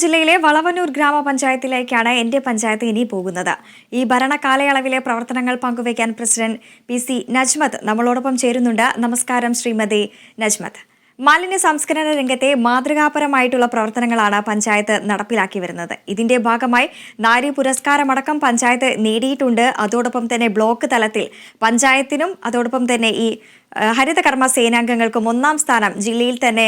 ജില്ലയിലെ വളവന്നൂർ ഗ്രാമപഞ്ചായത്തിലേക്കാണ് എന്റെ പഞ്ചായത്ത് ഇനി പോകുന്നത്. ഈ ഭരണകാലയളവിലെ പ്രവർത്തനങ്ങൾ പങ്കുവയ്ക്കാൻ പ്രസിഡന്റ് പി.സി. നജ്മത്ത് നമ്മളോടൊപ്പം ചേരുന്നുണ്ട്. നമസ്കാരം ശ്രീമതി നജ്മത്ത്. മാലിന്യ സംസ്കരണ രംഗത്തെ മാതൃകാപരമായിട്ടുള്ള പ്രവർത്തനങ്ങളാണ് പഞ്ചായത്ത് നടപ്പിലാക്കി വരുന്നത്. ഇതിന്റെ ഭാഗമായി നാരി പുരസ്കാരമടക്കം പഞ്ചായത്ത് നേടിയിട്ടുണ്ട്. അതോടൊപ്പം തന്നെ ബ്ലോക്ക് തലത്തിൽ പഞ്ചായത്തിനും അതോടൊപ്പം തന്നെ ഈ ഹരിതകർമ്മ സേനാംഗങ്ങൾക്കും 1ാം സ്ഥാനം ജില്ലയിൽ തന്നെ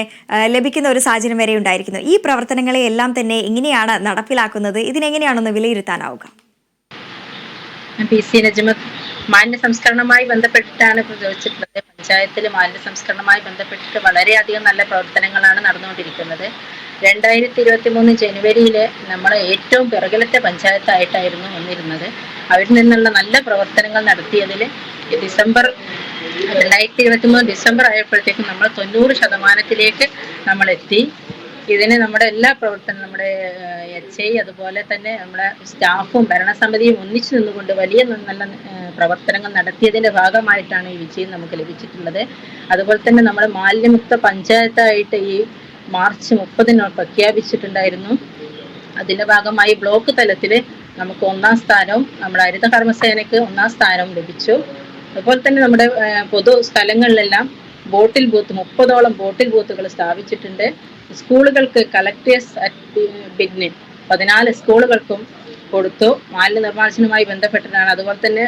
ലഭിക്കുന്ന ഒരു സാഹചര്യം വരെ ഉണ്ടായിരിക്കുന്നു. ഈ പ്രവർത്തനങ്ങളെ എല്ലാം തന്നെ എങ്ങനെയാണ് നടപ്പിലാക്കുന്നത്? ഇതിനെങ്ങനെയാണെന്ന് വിലയിരുത്താനാവുക? പി.സി. നജ്മത്ത് മാലിന്യ സംസ്കരണവുമായി ബന്ധപ്പെട്ടിട്ടാണ് ഇപ്പോൾ ചോദിച്ചിട്ടുള്ളത്. പഞ്ചായത്തിൽ മാലിന്യ സംസ്കരണവുമായി ബന്ധപ്പെട്ടിട്ട് വളരെയധികം നല്ല പ്രവർത്തനങ്ങളാണ് നടന്നുകൊണ്ടിരിക്കുന്നത്. 2023 ജനുവരിയിൽ നമ്മൾ ഏറ്റവും പിറകിലത്തെ പഞ്ചായത്തായിട്ടായിരുന്നു വന്നിരുന്നത്. അവിടെ നിന്നുള്ള നല്ല പ്രവർത്തനങ്ങൾ നടത്തിയതിൽ 2023 ഡിസംബർ ആയപ്പോഴത്തേക്കും നമ്മൾ 90% നമ്മൾ എത്തി. ഇതിന് നമ്മുടെ എല്ലാ പ്രവർത്തനം നമ്മുടെ HI അതുപോലെ തന്നെ നമ്മുടെ സ്റ്റാഫും ഭരണസമിതിയും ഒന്നിച്ചു നിന്നുകൊണ്ട് വലിയ നല്ല പ്രവർത്തനങ്ങൾ നടത്തിയതിന്റെ ഭാഗമായിട്ടാണ് ഈ വിജയം നമുക്ക് ലഭിച്ചിട്ടുള്ളത്. അതുപോലെ തന്നെ നമ്മുടെ മാലിന്യമുക്ത പഞ്ചായത്തായിട്ട് ഈ മാർച്ച് 30 പ്രഖ്യാപിച്ചിട്ടുണ്ടായിരുന്നു. അതിന്റെ ഭാഗമായി ബ്ലോക്ക് തലത്തിൽ നമുക്ക് 1ാം സ്ഥാനവും നമ്മുടെ ഹരിതകർമ്മസേനയ്ക്ക് 1ാം സ്ഥാനവും ലഭിച്ചു. അതുപോലെ തന്നെ നമ്മുടെ പൊതു സ്ഥലങ്ങളിലെല്ലാം ബോട്ടിൽ ബൂത്ത് 30ഓളം ബോട്ടിൽ ബൂത്തുകൾ സ്ഥാപിച്ചിട്ടുണ്ട്. സ്കൂളുകൾക്ക് കളക്ടേഴ്സ് ബിന്നിന് 14 സ്കൂളുകൾക്കും കൊടുത്തു. മാലിന്യ നിർമ്മാർജ്ജനവുമായി ബന്ധപ്പെട്ടിട്ടാണ്. അതുപോലെ തന്നെ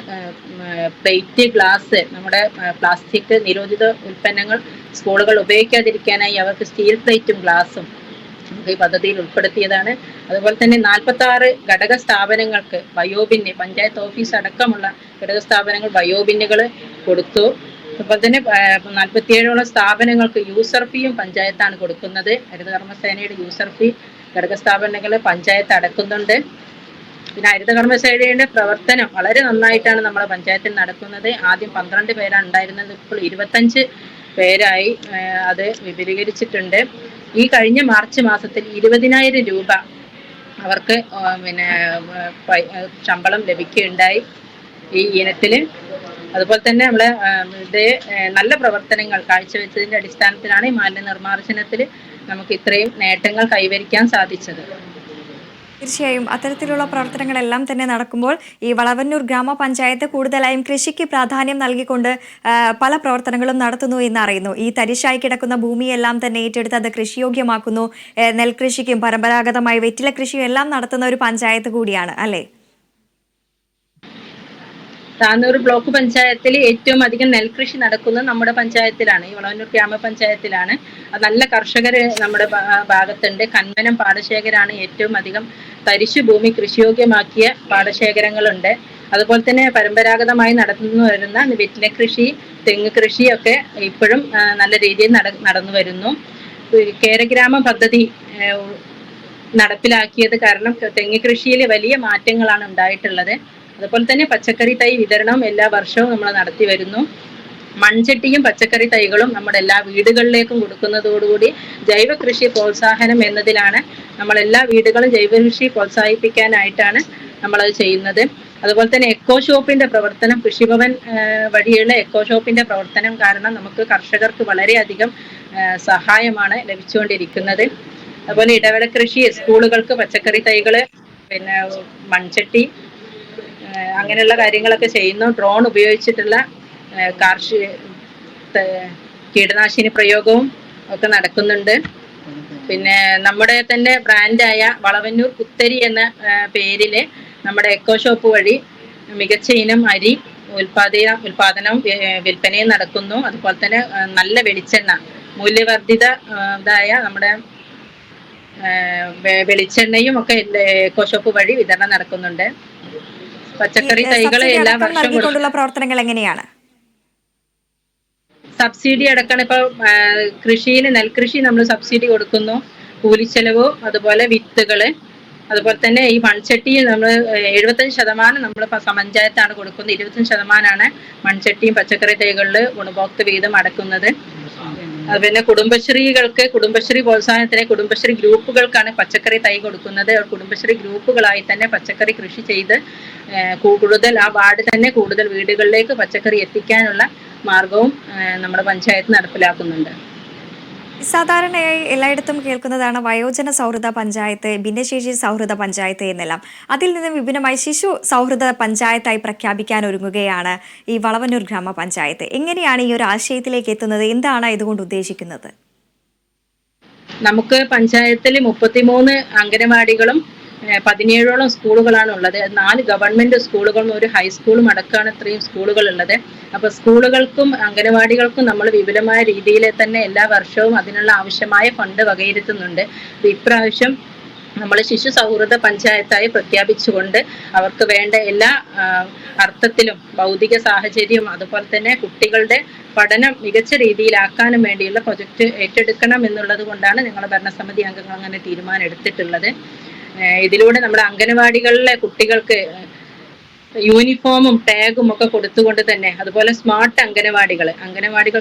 പ്ലേറ്റ്, ഗ്ലാസ്, നമ്മുടെ പ്ലാസ്റ്റിക് നിരോധിത ഉൽപ്പന്നങ്ങൾ സ്കൂളുകൾ ഉപയോഗിക്കാതിരിക്കാനായി അവർക്ക് സ്റ്റീൽ പ്ലേറ്റും ഗ്ലാസും ഈ പദ്ധതിയിൽ ഉൾപ്പെടുത്തിയതാണ്. അതുപോലെ തന്നെ 46 ഘടക സ്ഥാപനങ്ങൾക്ക് ബയോബിന്, പഞ്ചായത്ത് ഓഫീസ് അടക്കമുള്ള ഘടക സ്ഥാപനങ്ങൾ ബയോബിന്നുകൾ കൊടുത്തു. അതുപോലെ തന്നെ 47ഓളം സ്ഥാപനങ്ങൾക്ക് യൂസർ ഫീയും പഞ്ചായത്താണ് കൊടുക്കുന്നത്. ഹരിതകർമ്മസേനയുടെ യൂസർ ഫീ ഘടക സ്ഥാപനങ്ങൾ പഞ്ചായത്ത് അടക്കുന്നുണ്ട്. പിന്നെ ഹരിതകർമ്മസേനയുടെ പ്രവർത്തനം വളരെ നന്നായിട്ടാണ് നമ്മുടെ പഞ്ചായത്തിൽ നടക്കുന്നത്. ആദ്യം 12 പേരാണ് ഉണ്ടായിരുന്നത്, ഇപ്പോൾ 25 പേരായി അത് വിപുലീകരിച്ചിട്ടുണ്ട്. ഈ കഴിഞ്ഞ മാർച്ച് മാസത്തിൽ 20,000 രൂപ അവർക്ക് ശമ്പളം ലഭിക്കുകയുണ്ടായി ഈ ഇനത്തിൽ. അതുപോലെ തന്നെ നമ്മളെ നല്ല പ്രവർത്തനങ്ങൾ കാഴ്ചവെച്ചതിന്റെ അടിസ്ഥാനത്തിലാണ് ഈ മാലിന്യ നിർമ്മാർജ്ജനത്തിൽ നമുക്ക് ഇത്രയും നേട്ടങ്ങൾ കൈവരിക്കാൻ സാധിച്ചത്. തീർച്ചയായും അത്തരത്തിലുള്ള പ്രവർത്തനങ്ങളെല്ലാം തന്നെ നടക്കുമ്പോൾ ഈ വളവന്നൂർ ഗ്രാമപഞ്ചായത്ത് കൂടുതലായും കൃഷിക്ക് പ്രാധാന്യം നൽകിക്കൊണ്ട് പല പ്രവർത്തനങ്ങളും നടത്തുന്നു എന്നറിയുന്നു. ഈ തരിശായി കിടക്കുന്ന ഭൂമിയെല്ലാം തന്നെ ഏറ്റെടുത്ത് അത് കൃഷിയോഗ്യമാക്കുന്നു. നെൽകൃഷിക്കും പരമ്പരാഗതമായി വെറ്റില കൃഷിയും എല്ലാം നടത്തുന്ന ഒരു പഞ്ചായത്ത് കൂടിയാണ് അല്ലേ? താന്നൂർ ബ്ലോക്ക് പഞ്ചായത്തിൽ ഏറ്റവും അധികം നെൽകൃഷി നടക്കുന്നത് നമ്മുടെ പഞ്ചായത്തിലാണ്, ഈ വളവന്നൂർ ഗ്രാമപഞ്ചായത്തിലാണ്. നല്ല കർഷകർ നമ്മുടെ ഭാഗത്തുണ്ട്. കന്മനം പാടശേഖരമാണ് ഏറ്റവും അധികം തരിശു ഭൂമി കൃഷിയോഗ്യമാക്കിയ പാടശേഖരങ്ങളുണ്ട്. അതുപോലെ തന്നെ പരമ്പരാഗതമായി നടന്നു വരുന്ന വെറ്റില കൃഷി, തെങ്ങ് കൃഷിയൊക്കെ ഇപ്പോഴും നല്ല രീതിയിൽ നടന്നു വരുന്നു. കേരഗ്രാമ പദ്ധതി നടപ്പിലാക്കിയത് കാരണം തെങ്ങ് കൃഷിയിൽ വലിയ മാറ്റങ്ങളാണ് ഉണ്ടായിട്ടുള്ളത്. അതുപോലെ തന്നെ പച്ചക്കറി തൈ വിതരണം എല്ലാ വർഷവും നമ്മൾ നടത്തി വരുന്നു. മൺചട്ടിയും പച്ചക്കറി തൈകളും നമ്മുടെ എല്ലാ വീടുകളിലേക്കും കൊടുക്കുന്നതോടുകൂടി ജൈവ കൃഷി പ്രോത്സാഹനം എന്നതിലാണ് നമ്മൾ എല്ലാ വീടുകളും ജൈവ കൃഷി പ്രോത്സാഹിപ്പിക്കാനായിട്ടാണ് നമ്മളത് ചെയ്യുന്നത്. അതുപോലെ തന്നെ എക്കോ ഷോപ്പിന്റെ പ്രവർത്തനം, കൃഷിഭവൻ വഴിയുള്ള എക്കോ ഷോപ്പിന്റെ പ്രവർത്തനം കാരണം നമുക്ക് കർഷകർക്ക് വളരെയധികം സഹായമാണ് ലഭിച്ചുകൊണ്ടിരിക്കുന്നത്. അതുപോലെ ഇടവേള കൃഷി, സ്കൂളുകൾക്ക് പച്ചക്കറി തൈകള്, പിന്നെ മൺചട്ടി, അങ്ങനെയുള്ള കാര്യങ്ങളൊക്കെ ചെയ്യുന്നു. ഡ്രോൺ ഉപയോഗിച്ചിട്ടുള്ള കാർഷിക കീടനാശിനി പ്രയോഗവും ഒക്കെ നടക്കുന്നുണ്ട്. പിന്നെ നമ്മുടെ തന്നെ ബ്രാൻഡായ വളവന്നൂർ കുത്തരി എന്ന പേരില് നമ്മുടെ എക്കോ ഷോപ്പ് വഴി മികച്ച ഇനം അരി ഉൽപാദനവും വിൽപ്പനയും നടക്കുന്നു. അതുപോലെ തന്നെ നല്ല വെളിച്ചെണ്ണ, മൂല്യവർദ്ധിതമായ നമ്മുടെ വെളിച്ചെണ്ണയും ഒക്കെ എക്കോ ഷോപ്പ് വഴി വിതരണം നടക്കുന്നുണ്ട്. പച്ചക്കറി തൈകള് എല്ലാ വർഷവും പ്രവർത്തനങ്ങൾ എങ്ങനെയാണ്? സബ്സിഡി അടക്കം ഇപ്പൊ കൃഷിയിൽ നെൽകൃഷി നമ്മൾ സബ്സിഡി കൊടുക്കുന്നു. കൂലിച്ചെലവ്, അതുപോലെ വിത്തുകള്, അതുപോലെ തന്നെ ഈ മൺചട്ടി നമ്മൾ 75% നമ്മൾ പഞ്ചായത്താണ് കൊടുക്കുന്നത്. 25% മൺചട്ടിയും പച്ചക്കറി തൈകളിൽ ഗുണഭോക്തൃ വിഹിതം അടക്കുന്നത്. പിന്നെ കുടുംബശ്രീകൾക്ക്, കുടുംബശ്രീ പ്രോത്സാഹനത്തിന് കുടുംബശ്രീ ഗ്രൂപ്പുകൾക്കാണ് പച്ചക്കറി തൈ കൊടുക്കുന്നത്. കുടുംബശ്രീ ഗ്രൂപ്പുകളായി തന്നെ പച്ചക്കറി കൃഷി ചെയ്ത് കൂടുതൽ ആ വാർഡ് തന്നെ കൂടുതൽ വീടുകളിലേക്ക് പച്ചക്കറി എത്തിക്കാനുള്ള മാർഗവും നമ്മുടെ പഞ്ചായത്ത് നടപ്പിലാക്കുന്നുണ്ട്. സാധാരണയായി എല്ലായിടത്തും കേൾക്കുന്നതാണ് വയോജന സൗഹൃദ പഞ്ചായത്ത്, ഭിന്നശേഷി സൗഹൃദ പഞ്ചായത്ത് എന്നെല്ലാം. അതിൽ നിന്ന് വിഭിന്നമായി ശിശു സൗഹൃദ പഞ്ചായത്തായി പ്രഖ്യാപിക്കാൻ ഒരുങ്ങുകയാണ് ഈ വളവന്നൂർ ഗ്രാമപഞ്ചായത്ത്. എങ്ങനെയാണ് ഈ ഒരു ആശയത്തിലേക്ക് എത്തുന്നത്? എന്താണ് ഇതുകൊണ്ട് ഉദ്ദേശിക്കുന്നത്? നമുക്ക് പഞ്ചായത്തിൽ 33 അംഗനവാടികളും 17ഓളം സ്കൂളുകളാണ് ഉള്ളത്. 4 ഗവൺമെന്റ് സ്കൂളുകളും ഒരു ഹൈസ്കൂളും അടക്കമാണ് ഇത്രയും സ്കൂളുകൾ ഉള്ളത്. അപ്പൊ സ്കൂളുകൾക്കും അംഗനവാടികൾക്കും നമ്മൾ വിപുലമായ രീതിയിൽ തന്നെ എല്ലാ വർഷവും അതിനുള്ള ആവശ്യമായ ഫണ്ട് വകയിരുത്തുന്നുണ്ട്. ഇപ്രാവശ്യം നമ്മൾ ശിശു സൗഹൃദ പഞ്ചായത്തായി പ്രഖ്യാപിച്ചുകൊണ്ട് അവർക്ക് വേണ്ട എല്ലാ അർത്ഥത്തിലും ഭൗതിക സാഹചര്യവും അതുപോലെ തന്നെ കുട്ടികളുടെ പഠനം മികച്ച രീതിയിലാക്കാനും വേണ്ടിയുള്ള പ്രൊജക്ട് ഏറ്റെടുക്കണം എന്നുള്ളത് കൊണ്ടാണ് ഞങ്ങൾ ഭരണസമിതി അംഗങ്ങൾ അങ്ങനെ തീരുമാനം എടുത്തിട്ടുള്ളത്. ഇതിലൂടെ നമ്മുടെ അംഗനവാടികളിലെ കുട്ടികൾക്ക് യൂണിഫോമും ടാഗും ഒക്കെ കൊടുത്തുകൊണ്ട് തന്നെ, അതുപോലെ സ്മാർട്ട് അംഗനവാടികൾ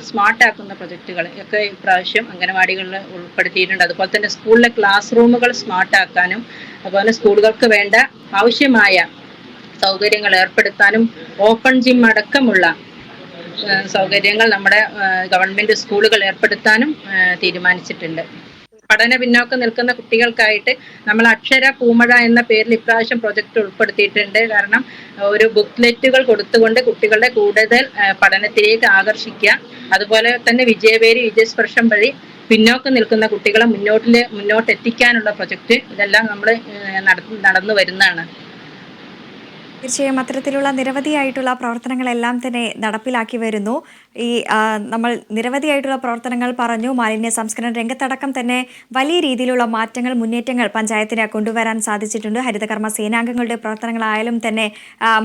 സ്മാർട്ട് ആക്കുന്ന പ്രൊജക്ടുകൾ ഒക്കെ ഇപ്രാവശ്യം അംഗനവാടികളിൽ ഉൾപ്പെടുത്തിയിട്ടുണ്ട്. അതുപോലെ തന്നെ സ്കൂളിലെ ക്ലാസ് റൂമുകൾ സ്മാർട്ട് ആക്കാനും അതുപോലെ സ്കൂളുകൾക്ക് വേണ്ട ആവശ്യമായ സൗകര്യങ്ങൾ ഏർപ്പെടുത്താനും ഓപ്പൺ ജിം അടക്കമുള്ള സൗകര്യങ്ങൾ നമ്മുടെ ഗവൺമെന്റ് സ്കൂളുകൾ ഏർപ്പെടുത്താനും തീരുമാനിച്ചിട്ടുണ്ട്. പഠന പിന്നോക്കം നിൽക്കുന്ന കുട്ടികൾക്കായിട്ട് നമ്മൾ അക്ഷര പൂമഴ എന്ന പേരിൽ ഇപ്രാവശ്യം പ്രൊജക്ട് ഉൾപ്പെടുത്തിയിട്ടുണ്ട്. കാരണം ഒരു ബുക്ക്ലെറ്റുകൾ കൊടുത്തുകൊണ്ട് കുട്ടികളുടെ കൂടുതൽ പഠനത്തിലേക്ക് ആകർഷിക്കുക, അതുപോലെ തന്നെ വിജയസ്പർശം വഴി പിന്നോക്കം നിൽക്കുന്ന കുട്ടികളെ മുന്നോട്ടെത്തിക്കാനുള്ള പ്രൊജക്ട് ഇതെല്ലാം നമ്മൾ നടന്നു വരുന്നതാണ്. തീർച്ചയായും അത്തരത്തിലുള്ള നിരവധിയായിട്ടുള്ള പ്രവർത്തനങ്ങളെല്ലാം തന്നെ നടപ്പിലാക്കി വരുന്നു. നമ്മൾ നിരവധിയായിട്ടുള്ള പ്രവർത്തനങ്ങൾ പറഞ്ഞു. മാലിന്യ സംസ്കരണ രംഗത്തടക്കം തന്നെ വലിയ രീതിയിലുള്ള മുന്നേറ്റങ്ങൾ പഞ്ചായത്തിന് കൊണ്ടുവരാൻ സാധിച്ചിട്ടുണ്ട്. ഹരിതകർമ്മ സേനാംഗങ്ങളുടെ പ്രവർത്തനങ്ങളായാലും തന്നെ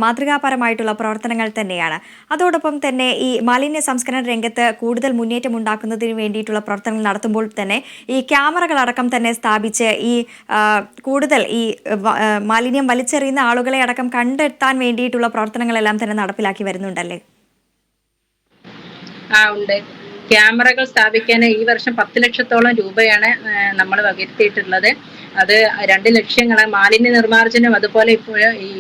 മാതൃകാപരമായിട്ടുള്ള പ്രവർത്തനങ്ങൾ തന്നെയാണ്. അതോടൊപ്പം തന്നെ ഈ മാലിന്യ സംസ്കരണ രംഗത്ത് കൂടുതൽ മുന്നേറ്റം ഉണ്ടാക്കുന്നതിന് വേണ്ടിയിട്ടുള്ള പ്രവർത്തനങ്ങൾ നടത്തുമ്പോൾ തന്നെ ഈ ക്യാമറകളടക്കം തന്നെ സ്ഥാപിച്ച് കൂടുതൽ മാലിന്യം വലിച്ചെറിയുന്ന ആളുകളെ അടക്കം കണ്ടെത്താൻ വേണ്ടിയിട്ടുള്ള പ്രവർത്തനങ്ങളെല്ലാം തന്നെ നടപ്പിലാക്കി വരുന്നുണ്ടല്ലേ? ഉണ്ട്. ക്യാമറകൾ സ്ഥാപിക്കാൻ ഈ വർഷം 10 ലക്ഷത്തോളം രൂപയാണ് നമ്മൾ വകയിരുത്തിയിട്ടുള്ളത്. അത് 2 ലക്ഷ്യങ്ങൾ മാലിന്യ നിർമ്മാർജ്ജനം, അതുപോലെ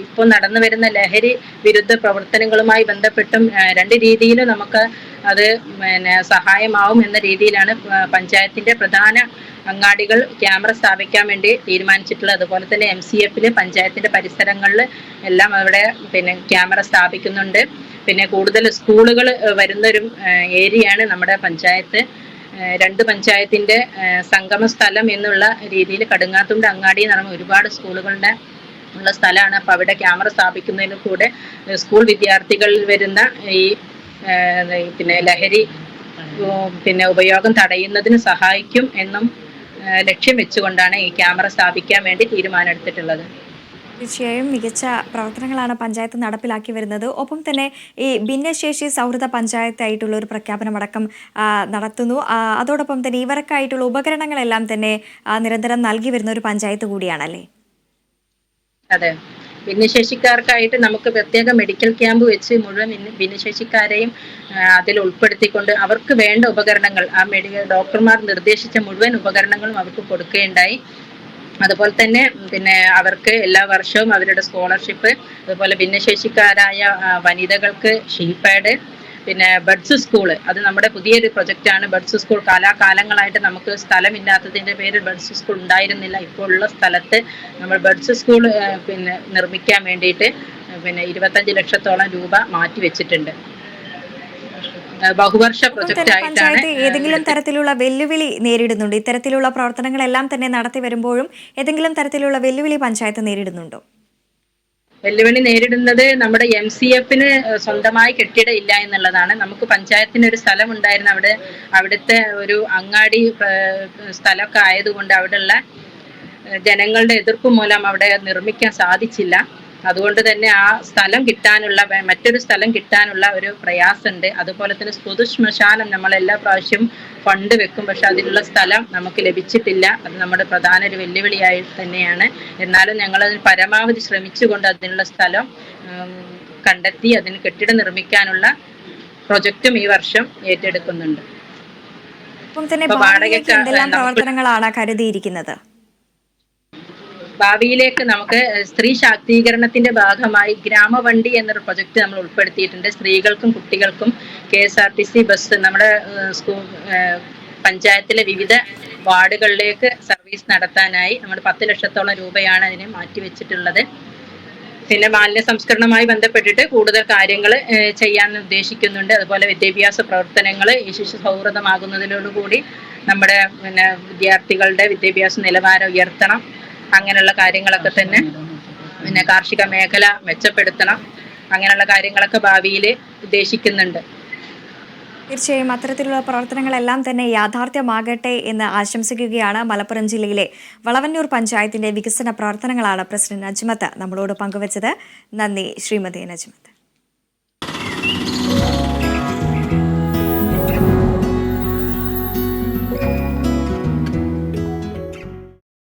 ഇപ്പോൾ നടന്നു വരുന്ന ലഹരി വിരുദ്ധ പ്രവർത്തനങ്ങളുമായി ബന്ധപ്പെട്ടും 2 രീതിയിലും നമുക്ക് അത് സഹായമാവും എന്ന രീതിയിലാണ് പഞ്ചായത്തിന്റെ പ്രധാന അങ്ങാടികൾ ക്യാമറ സ്ഥാപിക്കാൻ വേണ്ടി തീരുമാനിച്ചിട്ടുള്ളത്. അതുപോലെ തന്നെ MCF പഞ്ചായത്തിന്റെ പരിസരങ്ങളിൽ എല്ലാം അവിടെ ക്യാമറ സ്ഥാപിക്കുന്നുണ്ട്. പിന്നെ കൂടുതൽ സ്കൂളുകൾ വരുന്നൊരു ഏരിയയാണ് നമ്മുടെ പഞ്ചായത്ത്. 2 പഞ്ചായത്തിന്റെ സംഗമ സ്ഥലം എന്നുള്ള രീതിയിൽ കടുങ്ങാത്തുണ്ട് അങ്ങാടി എന്ന് പറയുമ്പോൾ ഒരുപാട് സ്കൂളുകളുടെ ഉള്ള സ്ഥലമാണ്. അപ്പൊ അവിടെ ക്യാമറ സ്ഥാപിക്കുന്നതിന് കൂടെ സ്കൂൾ വിദ്യാർത്ഥികളിൽ വരുന്ന ഈ ലഹരി ഉപയോഗം തടയുന്നതിന് സഹായിക്കും എന്നും ലക്ഷ്യം വെച്ചുകൊണ്ടാണ് ഈ ക്യാമറ സ്ഥാപിക്കാൻ വേണ്ടി തീരുമാനമെടുത്തിട്ടുള്ളത്. തീർച്ചയായും മികച്ച പ്രവർത്തനങ്ങളാണ് പഞ്ചായത്ത് നടപ്പിലാക്കി വരുന്നത്. ഒപ്പം തന്നെ ഈ ഭിന്നശേഷി സൗഹൃദ പഞ്ചായത്തായിട്ടുള്ള ഒരു പ്രഖ്യാപനമടക്കം നടത്തുന്നു. അതോടൊപ്പം തന്നെ ഇവർക്കായിട്ടുള്ള ഉപകരണങ്ങളെല്ലാം തന്നെ നിരന്തരം നൽകി വരുന്ന ഒരു പഞ്ചായത്ത് കൂടിയാണല്ലേ? അതെ, ഭിന്നശേഷിക്കാർക്കായിട്ട് നമുക്ക് പ്രത്യേക മെഡിക്കൽ ക്യാമ്പ് വെച്ച് മുഴുവൻ ഭിന്നശേഷിക്കാരെയും അതിൽ ഉൾപ്പെടുത്തിക്കൊണ്ട് അവർക്ക് വേണ്ട ഉപകരണങ്ങൾ ഡോക്ടർമാർ നിർദ്ദേശിച്ച മുഴുവൻ ഉപകരണങ്ങളും അവർക്ക് കൊടുക്കുകയുണ്ടായി. അതുപോലെ തന്നെ അവർക്ക് എല്ലാ വർഷവും അവരുടെ സ്കോളർഷിപ്പ്, അതുപോലെ ഭിന്നശേഷിക്കാരായ വനിതകൾക്ക് ഷീൽപാഡ്, പിന്നെ ബഡ്സ് സ്കൂൾ, അത് നമ്മുടെ പുതിയൊരു പ്രൊജക്റ്റാണ്. ബഡ്സ് സ്കൂൾ കാലാകാലങ്ങളായിട്ട് നമുക്ക് സ്ഥലമില്ലാത്തതിൻ്റെ പേരിൽ ബഡ്സ് സ്കൂൾ ഉണ്ടായിരുന്നില്ല. ഇപ്പോൾ ഉള്ള സ്ഥലത്ത് നമ്മൾ ബഡ്സ് സ്കൂൾ നിർമ്മിക്കാൻ വേണ്ടിയിട്ട് 25 ലക്ഷത്തോളം രൂപ മാറ്റി വെച്ചിട്ടുണ്ട്. ബഹുവർഷ പ്രൊജക്റ്റ് ആയിട്ടാണ്. ഏതെങ്കിലും തരത്തിലുള്ള വെല്ലുവിളി നേരിടുന്നുണ്ട് ഇത്തരത്തിലുള്ള പ്രവർത്തനങ്ങളെല്ലാം തന്നെ നടത്തി വരുമ്പോഴും ഏതെങ്കിലും തരത്തിലുള്ള വെല്ലുവിളി പഞ്ചായത്ത് നേരിടുന്നുണ്ടോ? വെല്ലുവിളി നേരിടുന്നത് നമ്മുടെ MCF സ്വന്തമായി കെട്ടിടം ഇല്ല എന്നുള്ളതാണ്. നമുക്ക് പഞ്ചായത്തിന് ഒരു സ്ഥലം ഉണ്ടായിരുന്നു. അവിടുത്തെ ഒരു അങ്ങാടി സ്ഥലമൊക്കെ ആയതുകൊണ്ട് അവിടെയുള്ള ജനങ്ങളുടെ എതിർപ്പ് മൂലം അവിടെ നിർമ്മിക്കാൻ സാധിച്ചില്ല. അതുകൊണ്ട് തന്നെ ആ സ്ഥലം കിട്ടാനുള്ള മറ്റൊരു സ്ഥലം കിട്ടാനുള്ള ഒരു പ്രയാസമുണ്ട്. അതുപോലെ തന്നെ പൊതു ശ്മശാനം നമ്മൾ എല്ലാ പ്രാവശ്യവും ഫണ്ട് വെക്കും, പക്ഷെ അതിനുള്ള സ്ഥലം നമുക്ക് ലഭിച്ചിട്ടില്ല. അത് നമ്മുടെ പ്രധാന ഒരു വെല്ലുവിളിയായി തന്നെയാണ്. എന്നാലും ഞങ്ങൾ അതിന് പരമാവധി ശ്രമിച്ചുകൊണ്ട് അതിനുള്ള സ്ഥലം കണ്ടെത്തി അതിന് കെട്ടിടം നിർമ്മിക്കാനുള്ള പ്രൊജക്റ്റും ഈ വർഷം ഏറ്റെടുക്കുന്നുണ്ട്. പ്രവർത്തനങ്ങളാണ് കരുതിയിരിക്കുന്നത്. ഭാവിയിലേക്ക് നമുക്ക് സ്ത്രീ ശാക്തീകരണത്തിന്റെ ഭാഗമായി ഗ്രാമവണ്ടി എന്നൊരു പ്രൊജക്ട് നമ്മൾ ഉൾപ്പെടുത്തിയിട്ടുണ്ട്. സ്ത്രീകൾക്കും കുട്ടികൾക്കും KSRTC ബസ്, നമ്മുടെ പഞ്ചായത്തിലെ വിവിധ വാർഡുകളിലേക്ക് സർവീസ് നടത്താനായി നമ്മൾ 10 ലക്ഷത്തോളം രൂപയാണ് അതിന് മാറ്റിവെച്ചിട്ടുള്ളത്. പിന്നെ മാലിന്യ സംസ്കരണവുമായി ബന്ധപ്പെട്ടിട്ട് കൂടുതൽ കാര്യങ്ങൾ ചെയ്യാൻ ഉദ്ദേശിക്കുന്നുണ്ട്. അതുപോലെ വിദ്യാഭ്യാസ പ്രവർത്തനങ്ങൾ ഈ ശിശു സൗഹൃദമാകുന്നതിനോടുകൂടി നമ്മുടെ വിദ്യാർത്ഥികളുടെ വിദ്യാഭ്യാസ നിലവാരം ഉയർത്തണം. അങ്ങനെയുള്ള കാര്യങ്ങളൊക്കെ തന്നെ കാർഷിക മേഖല മെച്ചപ്പെടുത്തണം. അങ്ങനെയുള്ള കാര്യങ്ങളൊക്കെ ഭാവിയിൽ ഉദ്ദേശിക്കുന്നുണ്ട്. തീർച്ചയായും അത്തരത്തിലുള്ള പ്രവർത്തനങ്ങളെല്ലാം തന്നെ യാഥാർത്ഥ്യമാകട്ടെ എന്ന് ആശംസിക്കുകയാണ്. മലപ്പുറം ജില്ലയിലെ വളവന്നൂർ പഞ്ചായത്തിന്റെ വികസന പ്രവർത്തനങ്ങളാണ് പ്രസിഡന്റ് നജ്മത്ത് നമ്മളോട് പങ്കുവച്ചത്. നന്ദി ശ്രീമതി നജ്മത്ത്.